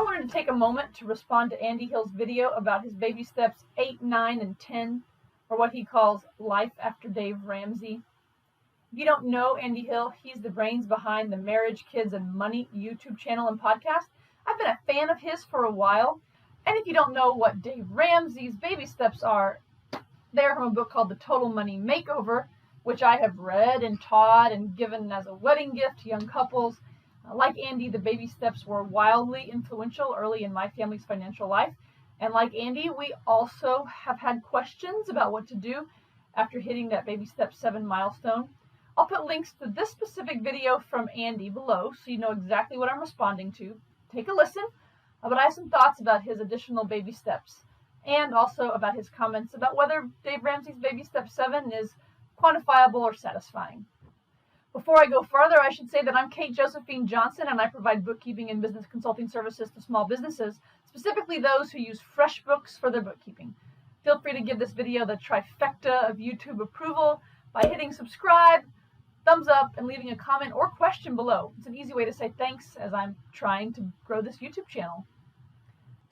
I wanted to take a moment to respond to Andy Hill's video about his baby steps 8, 9, and 10, or what he calls life after Dave Ramsey. If you don't know Andy Hill, he's the brains behind the Marriage, Kids, and Money YouTube channel and podcast. I've been a fan of his for a while. And if you don't know what Dave Ramsey's baby steps are, they're from a book called The Total Money Makeover, which I have read and taught and given as a wedding gift to young couples. Like Andy, the baby steps were wildly influential early in my family's financial life. And like Andy, we also have had questions about what to do after hitting that baby step 7 milestone. I'll put links to this specific video from Andy below so you know exactly what I'm responding to. Take a listen, but I have some thoughts about his additional baby steps and also about his comments about whether Dave Ramsey's baby step 7 is quantifiable or satisfying. Before I go further, I should say that I'm Kate Josephine Johnson, and I provide bookkeeping and business consulting services to small businesses, specifically those who use FreshBooks for their bookkeeping. Feel free to give this video the trifecta of YouTube approval by hitting subscribe, thumbs up, and leaving a comment or question below. It's an easy way to say thanks as I'm trying to grow this YouTube channel.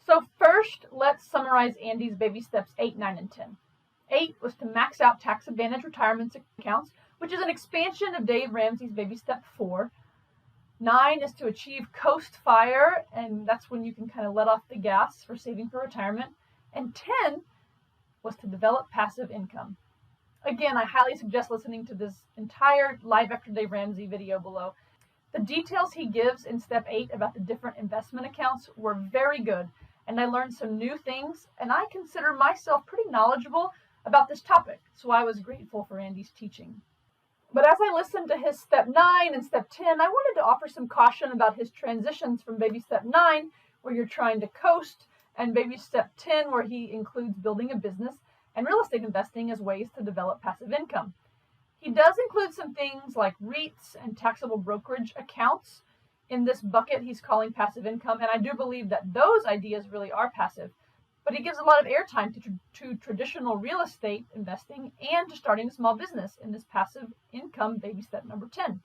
So first, let's summarize Andy's baby steps 8, 9, and 10. 8 was to max out tax advantage retirement accounts, which is an expansion of Dave Ramsey's baby step 4. 9 is to achieve coast fire, and that's when you can kind of let off the gas for saving for retirement. And 10 was to develop passive income. Again, I highly suggest listening to this entire Live After Dave Ramsey video below. The details he gives in step 8 about the different investment accounts were very good, and I learned some new things, and I consider myself pretty knowledgeable about this topic, so I was grateful for Andy's teaching. But as I listened to his step 9 and step 10, I wanted to offer some caution about his transitions from baby step 9, where you're trying to coast, and baby step 10, where he includes building a business and real estate investing as ways to develop passive income. He does include some things like REITs and taxable brokerage accounts in this bucket he's calling passive income, and I do believe that those ideas really are passive. But he gives a lot of airtime to traditional real estate investing and to starting a small business in this passive income baby step number 10.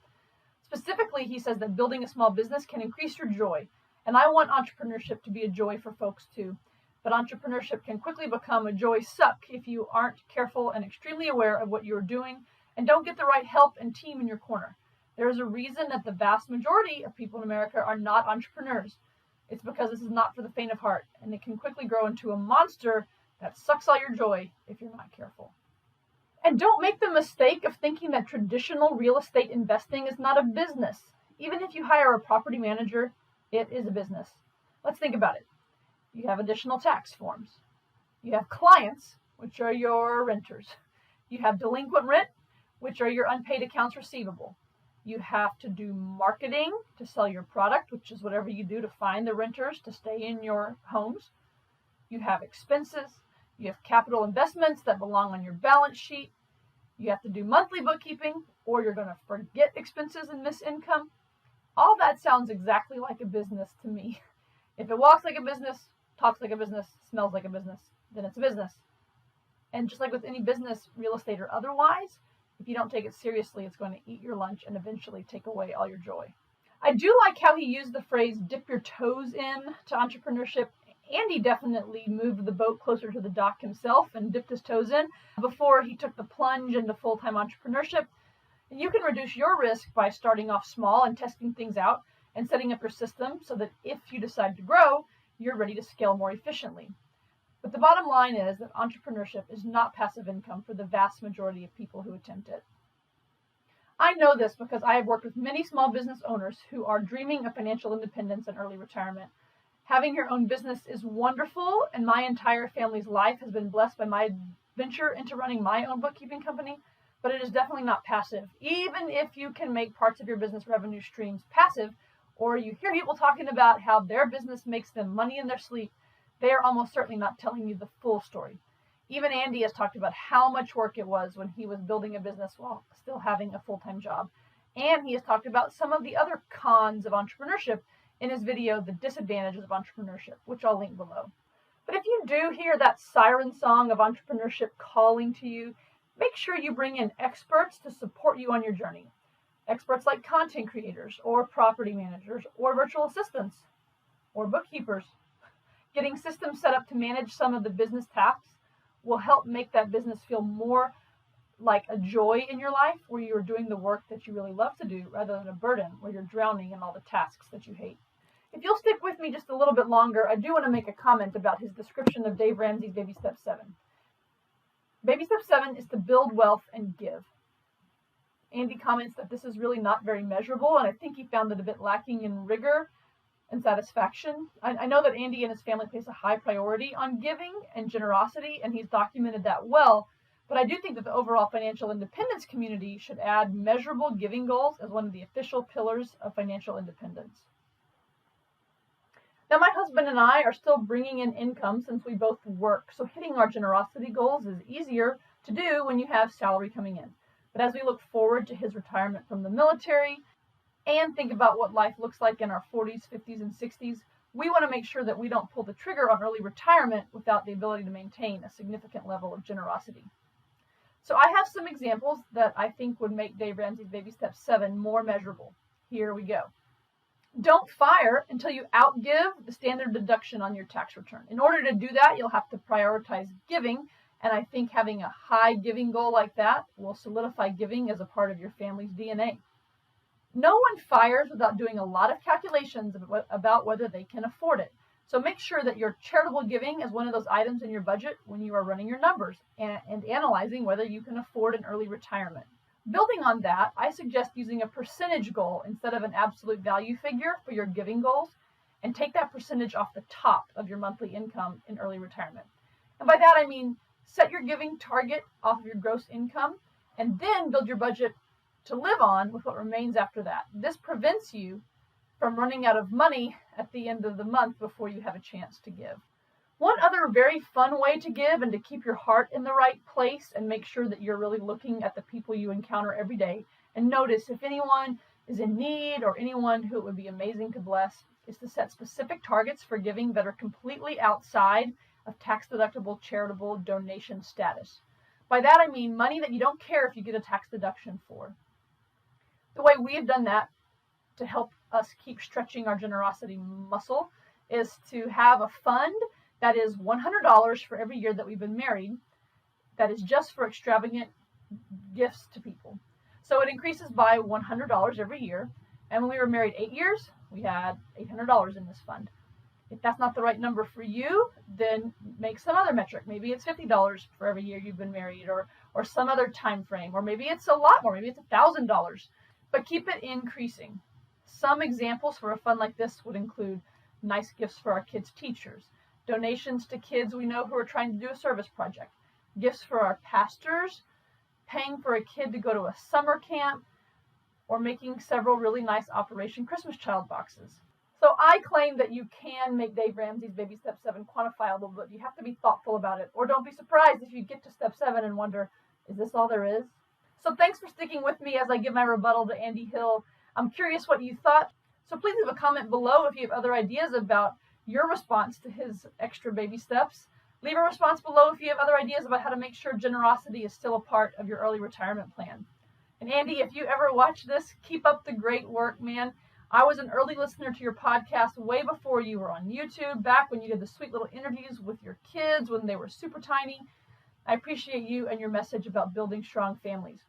Specifically, he says that building a small business can increase your joy. And I want entrepreneurship to be a joy for folks too. But entrepreneurship can quickly become a joy suck if you aren't careful and extremely aware of what you're doing and don't get the right help and team in your corner. There is a reason that the vast majority of people in America are not entrepreneurs. It's because this is not for the faint of heart, and it can quickly grow into a monster that sucks all your joy if you're not careful. And don't make the mistake of thinking that traditional real estate investing is not a business. Even if you hire a property manager, it is a business. Let's think about it. You have additional tax forms. You have clients, which are your renters. You have delinquent rent, which are your unpaid accounts receivable. You have to do marketing to sell your product, which is whatever you do to find the renters to stay in your homes. You have expenses. You have capital investments that belong on your balance sheet. You have to do monthly bookkeeping, or you're going to forget expenses and miss income. All that sounds exactly like a business to me. If it walks like a business, talks like a business, smells like a business, then it's a business. And just like with any business, real estate or otherwise, if you don't take it seriously, it's going to eat your lunch and eventually take away all your joy. I do like how he used the phrase dip your toes in to entrepreneurship. Andy definitely moved the boat closer to the dock himself and dipped his toes in before he took the plunge into full-time entrepreneurship. And you can reduce your risk by starting off small and testing things out and setting up your system so that if you decide to grow, you're ready to scale more efficiently. But the bottom line is that entrepreneurship is not passive income for the vast majority of people who attempt it. I know this because I have worked with many small business owners who are dreaming of financial independence and early retirement. Having your own business is wonderful, and my entire family's life has been blessed by my venture into running my own bookkeeping company, but it is definitely not passive. Even if you can make parts of your business revenue streams passive, or you hear people talking about how their business makes them money in their sleep, they are almost certainly not telling you the full story. Even Andy has talked about how much work it was when he was building a business while still having a full-time job. And he has talked about some of the other cons of entrepreneurship in his video, The Disadvantages of Entrepreneurship, which I'll link below. But if you do hear that siren song of entrepreneurship calling to you, make sure you bring in experts to support you on your journey. Experts like content creators or property managers or virtual assistants. or bookkeepers. Getting systems set up to manage some of the business tasks will help make that business feel more like a joy in your life, where you're doing the work that you really love to do rather than a burden where you're drowning in all the tasks that you hate. If you'll stick with me just a little bit longer, I do want to make a comment about his description of Dave Ramsey's Baby Step 7. Baby Step 7 is to build wealth and give. Andy comments that this is really not very measurable, and I think he found it a bit lacking in rigor and satisfaction. I know that Andy and his family place a high priority on giving and generosity, and he's documented that well. But I do think that the overall financial independence community should add measurable giving goals as one of the official pillars of financial independence. Now, my husband and I are still bringing in income since we both work, so hitting our generosity goals is easier to do when you have salary coming in. But as we look forward to his retirement from the military and think about what life looks like in our 40s, 50s, and 60s, we want to make sure that we don't pull the trigger on early retirement without the ability to maintain a significant level of generosity. So I have some examples that I think would make Dave Ramsey's Baby Step 7 more measurable. Here we go. Don't fire until you outgive the standard deduction on your tax return. In order to do that, you'll have to prioritize giving, and I think having a high giving goal like that will solidify giving as a part of your family's DNA. No one fires without doing a lot of calculations about whether they can afford it. So make sure that your charitable giving is one of those items in your budget when you are running your numbers and analyzing whether you can afford an early retirement. Building on that, I suggest using a percentage goal instead of an absolute value figure for your giving goals, and take that percentage off the top of your monthly income in early retirement. And by that I mean set your giving target off of your gross income and then build your budget to live on with what remains after that. This prevents you from running out of money at the end of the month before you have a chance to give. One other very fun way to give and to keep your heart in the right place and make sure that you're really looking at the people you encounter every day and notice if anyone is in need or anyone who it would be amazing to bless is to set specific targets for giving that are completely outside of tax-deductible charitable donation status. By that I mean money that you don't care if you get a tax deduction for. The way we have done that to help us keep stretching our generosity muscle is to have a fund that is $100 for every year that we've been married, that is just for extravagant gifts to people. So it increases by $100 every year, and when we were married 8 years, we had $800 in this fund. If that's not the right number for you, then make some other metric. Maybe it's $50 for every year you've been married, or some other time frame, or maybe it's a lot more, maybe it's $1,000, but keep it increasing. Some examples for a fund like this would include nice gifts for our kids' teachers, donations to kids we know who are trying to do a service project, gifts for our pastors, paying for a kid to go to a summer camp, or making several really nice Operation Christmas Child boxes. So I claim that you can make Dave Ramsey's Baby Step 7 quantifiable, but you have to be thoughtful about it. Or don't be surprised if you get to Step 7 and wonder, is this all there is? So thanks for sticking with me as I give my rebuttal to Andy Hill. I'm curious what you thought. So please leave a comment below if you have other ideas about your response to his extra baby steps. Leave a response below if you have other ideas about how to make sure generosity is still a part of your early retirement plan. And Andy, if you ever watch this, keep up the great work, man. I was an early listener to your podcast way before you were on YouTube, back when you did the sweet little interviews with your kids when they were super tiny. I appreciate you and your message about building strong families.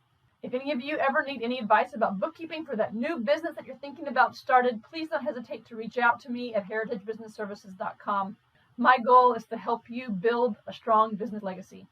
If any of you ever need any advice about bookkeeping for that new business that you're thinking about started, please don't hesitate to reach out to me at heritagebusinessservices.com. My goal is to help you build a strong business legacy.